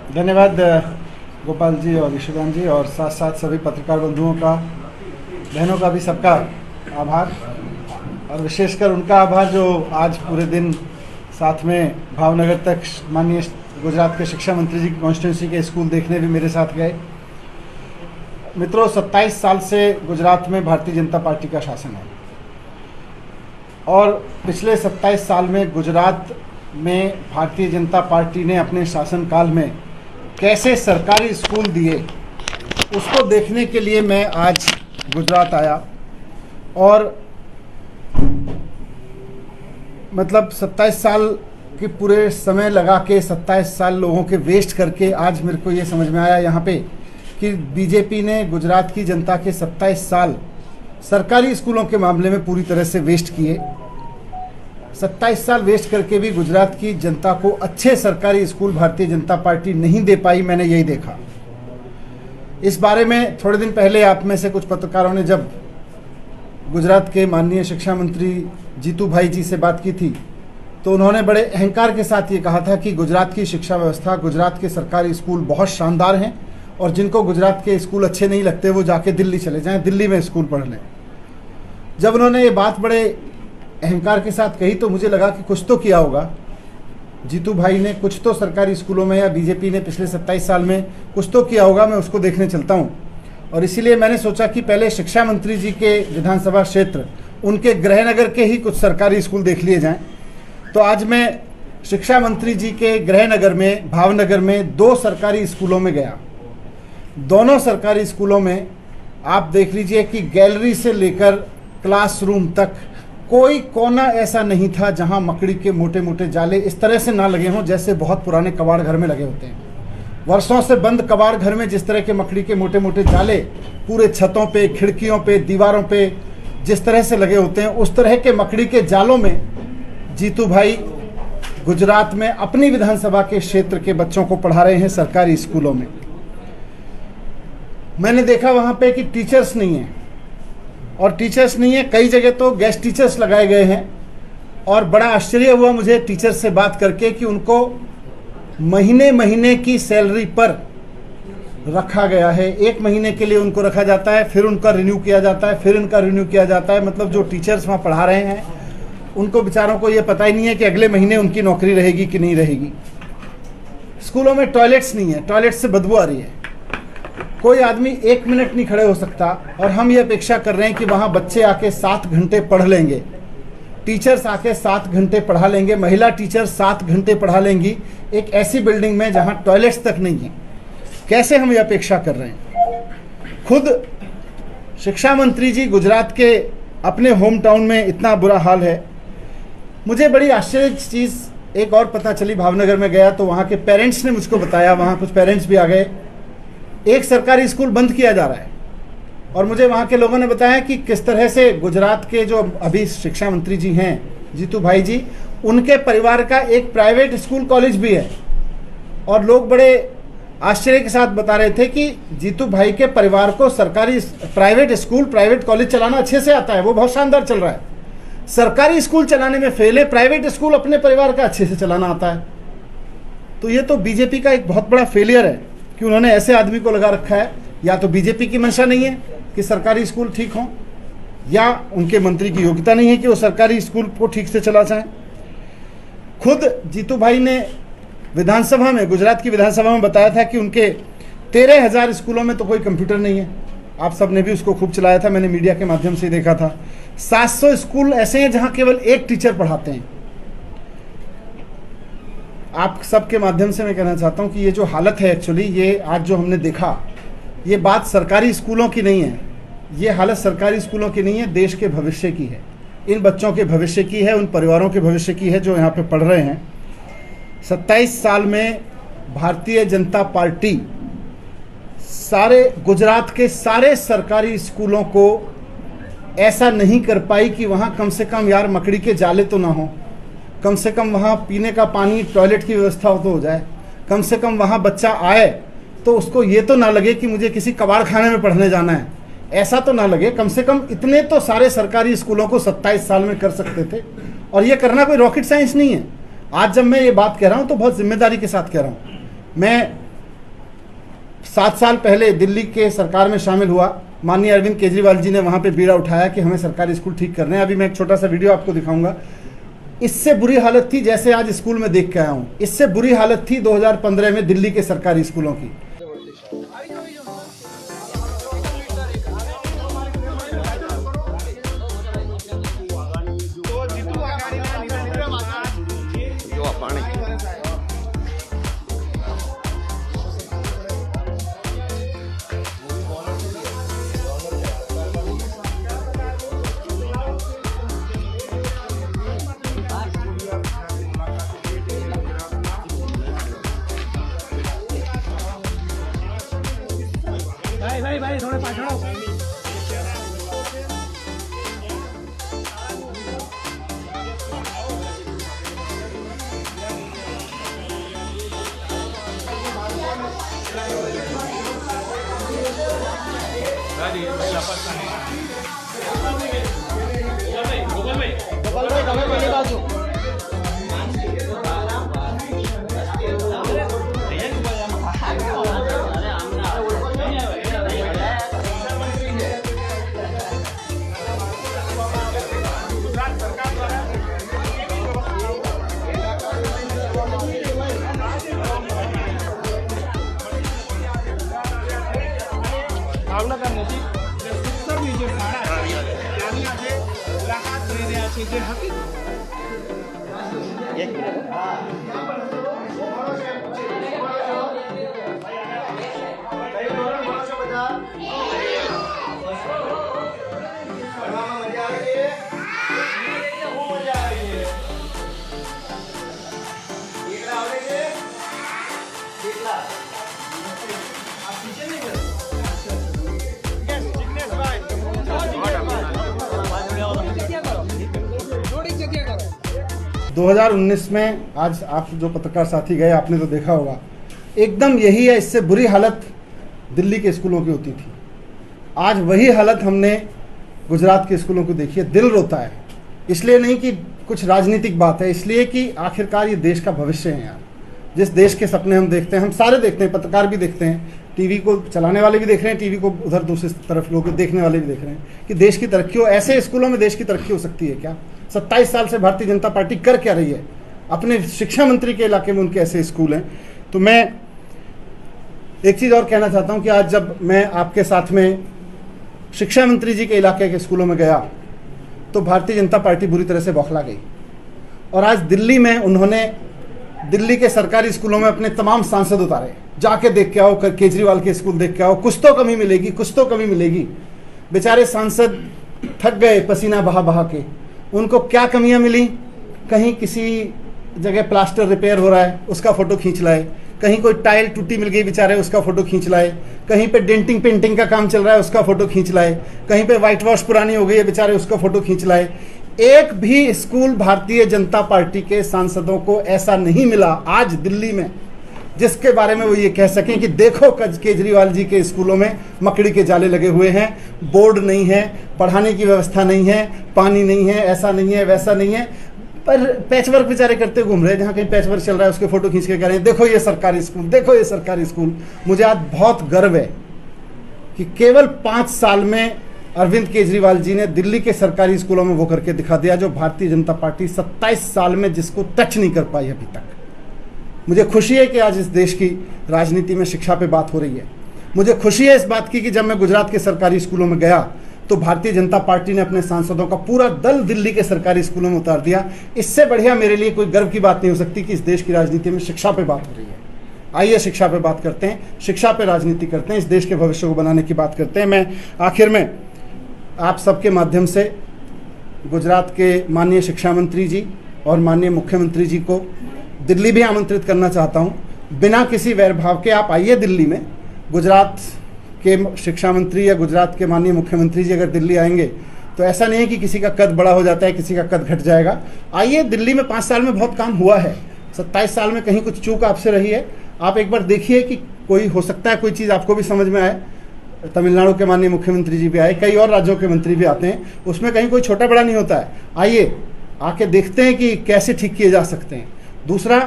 धन्यवाद गोपाल जी और ईशुदान जी, और साथ साथ सभी पत्रकार बंधुओं का, बहनों का भी सबका आभार, और विशेषकर उनका आभार जो आज पूरे दिन साथ में भावनगर तक माननीय गुजरात के शिक्षा मंत्री जी की कॉन्स्टिट्यूंसी के स्कूल देखने भी मेरे साथ गए। मित्रों, 27 साल से गुजरात में भारतीय जनता पार्टी का शासन है और पिछले 27 साल में गुजरात में भारतीय जनता पार्टी ने अपने शासनकाल में कैसे सरकारी स्कूल दिए, उसको देखने के लिए मैं आज गुजरात आया। और मतलब 27 साल के पूरे समय लगा के 27 साल लोगों के वेस्ट करके आज मेरे को ये समझ में आया यहाँ पे कि बीजेपी ने गुजरात की जनता के 27 साल सरकारी स्कूलों के मामले में पूरी तरह से वेस्ट किए। 27 साल वेस्ट करके भी गुजरात की जनता को अच्छे सरकारी स्कूल भारतीय जनता पार्टी नहीं दे पाई। मैंने यही देखा। इस बारे में थोड़े दिन पहले आप में से कुछ पत्रकारों ने जब गुजरात के माननीय शिक्षा मंत्री जीतू भाई जी से बात की थी तो उन्होंने बड़े अहंकार के साथ ये कहा था कि गुजरात की शिक्षा व्यवस्था, गुजरात के सरकारी स्कूल बहुत शानदार हैं और जिनको गुजरात के स्कूल अच्छे नहीं लगते वो जाके दिल्ली चले जाएं, दिल्ली में स्कूल पढ़ लें। जब उन्होंने ये बात बड़े अहंकार के साथ कही तो मुझे लगा कि कुछ तो किया होगा जीतू भाई ने, कुछ तो सरकारी स्कूलों में या बीजेपी ने पिछले 27 साल में कुछ तो किया होगा। मैं उसको देखने चलता हूँ और इसीलिए मैंने सोचा कि पहले शिक्षा मंत्री जी के विधानसभा क्षेत्र, उनके गृहनगर के ही कुछ सरकारी स्कूल देख लिए जाएं। तो आज मैं शिक्षा मंत्री जी के गृहनगर में, भावनगर में 2 सरकारी स्कूलों में गया। दोनों सरकारी स्कूलों में आप देख लीजिए कि गैलरी से लेकर क्लासरूम तक कोई कोना ऐसा नहीं था जहां मकड़ी के मोटे मोटे जाले इस तरह से ना लगे हों जैसे बहुत पुराने कबाड़ घर में लगे होते हैं। वर्षों से बंद कबाड़ घर में जिस तरह के मकड़ी के मोटे मोटे जाले पूरे छतों पे, खिड़कियों पे, दीवारों पे जिस तरह से लगे होते हैं, उस तरह के मकड़ी के जालों में जीतू भाई गुजरात में अपनी विधानसभा के क्षेत्र के बच्चों को पढ़ा रहे हैं सरकारी स्कूलों में। मैंने देखा वहाँ पे कि टीचर्स नहीं हैं, और टीचर्स नहीं है, कई जगह तो गेस्ट टीचर्स लगाए गए हैं। और बड़ा आश्चर्य हुआ मुझे टीचर्स से बात करके कि उनको महीने महीने की सैलरी पर रखा गया है। 1 महीने के लिए उनको रखा जाता है, फिर उनका रिन्यू किया जाता है, फिर उनका रिन्यू किया जाता है। मतलब जो टीचर्स वहाँ पढ़ा रहे हैं उनको बेचारों को ये पता ही नहीं है कि अगले महीने उनकी नौकरी रहेगी कि नहीं रहेगी। स्कूलों में टॉयलेट्स नहीं है, टॉयलेट से बदबू आ रही है, कोई आदमी 1 मिनट नहीं खड़े हो सकता। और हम ये अपेक्षा कर रहे हैं कि वहाँ बच्चे आके 7 घंटे पढ़ लेंगे, टीचर्स आके 7 घंटे पढ़ा लेंगे, महिला टीचर 7 घंटे पढ़ा लेंगी एक ऐसी बिल्डिंग में जहाँ टॉयलेट्स तक नहीं है। कैसे हम ये अपेक्षा कर रहे हैं? खुद शिक्षा मंत्री जी गुजरात के अपने होम टाउन में इतना बुरा हाल है। मुझे बड़ी आश्चर्य चीज़ एक और पता चली। भावनगर में गया तो वहाँ के पेरेंट्स ने मुझको बताया, वहाँ कुछ पेरेंट्स भी आ गए, एक सरकारी स्कूल बंद किया जा रहा है। और मुझे वहाँ के लोगों ने बताया कि किस तरह से गुजरात के जो अभी शिक्षा मंत्री जी हैं जीतू भाई जी, उनके परिवार का एक प्राइवेट स्कूल कॉलेज भी है। और लोग बड़े आश्चर्य के साथ बता रहे थे कि जीतू भाई के परिवार को सरकारी प्राइवेट स्कूल, प्राइवेट कॉलेज चलाना अच्छे से आता है, वो बहुत शानदार चल रहा है। सरकारी स्कूल चलाने में फेल है, प्राइवेट स्कूल अपने परिवार का अच्छे से चलाना आता है। तो ये तो बीजेपी का एक बहुत बड़ा फेलियर है कि उन्होंने ऐसे आदमी को लगा रखा है। या तो बीजेपी की मंशा नहीं है कि सरकारी स्कूल ठीक हों, या उनके मंत्री की योग्यता नहीं है कि वो सरकारी स्कूल को ठीक से चला जाएं। खुद जीतू भाई ने विधानसभा में, गुजरात की विधानसभा में बताया था कि उनके 13,000 स्कूलों में तो कोई कंप्यूटर नहीं है। आप सब ने भी उसको खूब चलाया था, मैंने मीडिया के माध्यम से देखा था। 700 स्कूल ऐसे हैं जहां केवल 1 टीचर पढ़ाते हैं। आप सबके माध्यम से मैं कहना चाहता हूं कि ये जो हालत है, एक्चुअली ये आज जो हमने देखा, ये बात सरकारी स्कूलों की नहीं है, ये हालत सरकारी स्कूलों की नहीं है, देश के भविष्य की है, इन बच्चों के भविष्य की है, उन परिवारों के भविष्य की है जो यहाँ पे पढ़ रहे हैं। 27 साल में भारतीय जनता पार्टी सारे गुजरात के सारे सरकारी स्कूलों को ऐसा नहीं कर पाई कि वहाँ कम से कम यार मकड़ी के जाले तो ना हो, कम से कम वहाँ पीने का पानी, टॉयलेट की व्यवस्था तो हो जाए, कम से कम वहाँ बच्चा आए तो उसको ये तो ना लगे कि मुझे किसी कबाड़ खाने में पढ़ने जाना है, ऐसा तो ना लगे। कम से कम इतने तो सारे सरकारी स्कूलों को 27 साल में कर सकते थे। और ये करना कोई रॉकेट साइंस नहीं है। आज जब मैं ये बात कह रहा हूँ तो बहुत जिम्मेदारी के साथ कह रहा हूँ। मैं 7 साल पहले दिल्ली के सरकार में शामिल हुआ, माननीय अरविंद केजरीवाल जी ने वहाँ पे बीड़ा उठाया कि हमें सरकारी स्कूल ठीक करने हैं। अभी मैं एक छोटा सा वीडियो आपको दिखाऊंगा। इससे बुरी हालत थी जैसे आज स्कूल में देख के आया हूँ, इससे बुरी हालत थी 2015 में दिल्ली के सरकारी स्कूलों की। भाई थोड़े पास हटो। 2019 में आज आप जो पत्रकार साथी गए आपने तो देखा होगा, एकदम यही है, इससे बुरी हालत दिल्ली के स्कूलों की होती थी। आज वही हालत हमने गुजरात के स्कूलों को देखी है। दिल रोता है, इसलिए नहीं कि कुछ राजनीतिक बात है, इसलिए कि आखिरकार ये देश का भविष्य है यार। जिस देश के सपने हम देखते हैं, हम सारे देखते हैं, पत्रकार भी देखते हैं, टीवी को चलाने वाले भी देख रहे हैं, टीवी को उधर दूसरी तरफ लोग देखने वाले भी देख रहे हैं कि देश की तरक्की हो। ऐसे स्कूलों में देश की तरक्की हो सकती है क्या? 27 साल से भारतीय जनता पार्टी कर क्या रही है? अपने शिक्षा मंत्री के इलाके में उनके ऐसे स्कूल हैं। तो मैं एक चीज़ और कहना चाहता हूं कि आज जब मैं आपके साथ में शिक्षा मंत्री जी के इलाके के स्कूलों में गया तो भारतीय जनता पार्टी बुरी तरह से बौखला गई। और आज दिल्ली में उन्होंने दिल्ली के सरकारी स्कूलों में अपने तमाम सांसद उतारे, जाके देख के आओ, केजरीवाल के स्कूल देख के आओ, कुछ तो कमी मिलेगी, कुछ तो कमी मिलेगी। बेचारे सांसद थक गए पसीना बहा बहा के। उनको क्या कमियां मिली? कहीं किसी जगह प्लास्टर रिपेयर हो रहा है, उसका फोटो खींच लाए। कहीं कोई टाइल टूटी मिल गई बेचारे, उसका फोटो खींच लाए। कहीं पे डेंटिंग पेंटिंग का काम चल रहा है, उसका फोटो खींच लाए। कहीं पे व्हाइट वॉश पुरानी हो गई है बेचारे, उसका फोटो खींच लाए। एक भी स्कूल भारतीय जनता पार्टी के सांसदों को ऐसा नहीं मिला आज दिल्ली में जिसके बारे में वो ये कह सकें कि देखो केजरीवाल जी के स्कूलों में मकड़ी के जाले लगे हुए हैं, बोर्ड नहीं है, पढ़ाने की व्यवस्था नहीं है, पानी नहीं है, ऐसा नहीं है, वैसा नहीं है। पर पैचवर्क बेचारे करते घूम रहे हैं, जहाँ कहीं पैचवर्क चल रहा है उसके फोटो खींच के कह रहे हैं देखो ये सरकारी स्कूल, देखो ये सरकारी स्कूल। मुझे आज बहुत गर्व है कि केवल 5 साल में अरविंद केजरीवाल जी ने दिल्ली के सरकारी स्कूलों में वो करके दिखा दिया जो भारतीय जनता पार्टी 27 साल में जिसको टच नहीं कर पाई अभी तक। मुझे खुशी है कि आज इस देश की राजनीति में शिक्षा पे बात हो रही है। मुझे खुशी है इस बात की कि जब मैं गुजरात के सरकारी स्कूलों में गया तो भारतीय जनता पार्टी ने अपने सांसदों का पूरा दल दिल्ली के सरकारी स्कूलों में उतार दिया। इससे बढ़िया मेरे लिए कोई गर्व की बात नहीं हो सकती कि इस देश की राजनीति में शिक्षा पे बात हो रही है। आइए शिक्षा पे बात करते हैं, शिक्षा पे राजनीति करते हैं, इस देश के भविष्य को बनाने की बात करते हैं। मैं आखिर में आप सबके माध्यम से गुजरात के माननीय शिक्षा मंत्री जी और माननीय मुख्यमंत्री जी को दिल्ली भी आमंत्रित करना चाहता हूं। बिना किसी वैरभाव के आप आइए दिल्ली में। गुजरात के शिक्षा मंत्री या गुजरात के माननीय मुख्यमंत्री जी अगर दिल्ली आएंगे तो ऐसा नहीं है कि किसी का कद बड़ा हो जाता है, किसी का कद घट जाएगा। आइए, दिल्ली में 5 साल में बहुत काम हुआ है, 27 साल में कहीं कुछ चूक आपसे रही है। आप एक बार देखिए कि कोई हो सकता है कोई चीज़ आपको भी समझ में आए। तमिलनाडु के माननीय मुख्यमंत्री जी भी आए, कई और राज्यों के मंत्री भी आते हैं, उसमें कहीं कोई छोटा बड़ा नहीं होता है। आइए आके देखते हैं कि कैसे ठीक किए जा सकते हैं। दूसरा,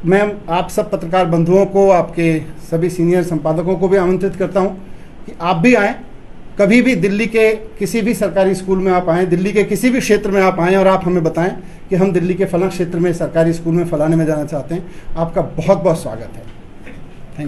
मैं आप सब पत्रकार बंधुओं को, आपके सभी सीनियर संपादकों को भी आमंत्रित करता हूं कि आप भी आएँ, कभी भी दिल्ली के किसी भी सरकारी स्कूल में आप आएँ, दिल्ली के किसी भी क्षेत्र में आप आएँ और आप हमें बताएं कि हम दिल्ली के फलां क्षेत्र में सरकारी स्कूल में फलाने में जाना चाहते हैं। आपका बहुत बहुत स्वागत है।